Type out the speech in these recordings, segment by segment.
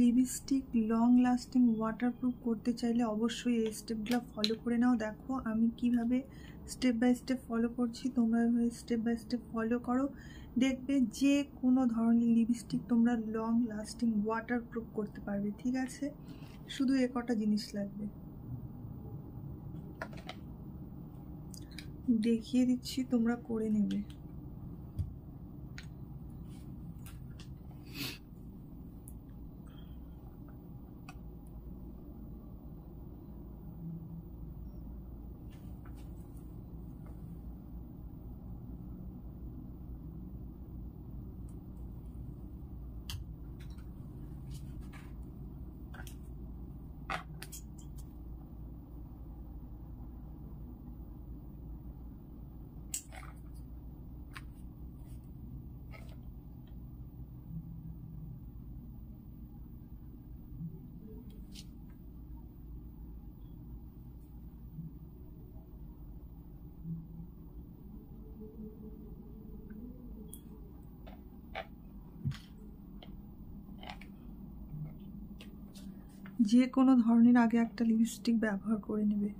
Lipstick long lasting waterproof করতে চাইলে অবশ্যই এই স্টেপগুলো ফলো করে নাও। দেখো আমি কিভাবে স্টেপ বাই স্টেপ ফলো করছি, তোমরা এভাবে স্টেপ বাই স্টেপ ফলো করো, দেখবে যে কোনো ধরনের লিপস্টিক তোমরা লং লাস্টিং ওয়াটারপ্রুফ করতে পারবে। ঠিক আছে, শুধু এ কটা জিনিস লাগবে, দেখিয়ে দিচ্ছি, তোমরা করে নেবে। যে কোনো ধরনের আগে একটা লিপস্টিক ব্যবহার করে নেবে।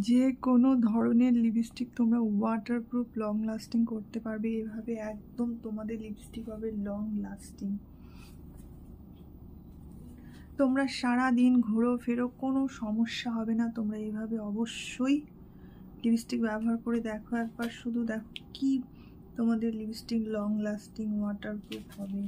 যে কোনো ধরনের লিপস্টিক তোমরা ওয়াটারপ্রুফ লং লাস্টিং করতে পারবে এভাবে, একদম তোমাদের লিপস্টিক হবে লং লাস্টিং। তোমরা সারা দিন ঘোরো ফেরো, কোনো সমস্যা হবে না। তোমরা এইভাবে অবশ্যই লিপস্টিক ব্যবহার করে দেখো একবার, শুধু দেখো কি তোমাদের লিপস্টিক লং লাস্টিং ওয়াটারপ্রুফ হবে।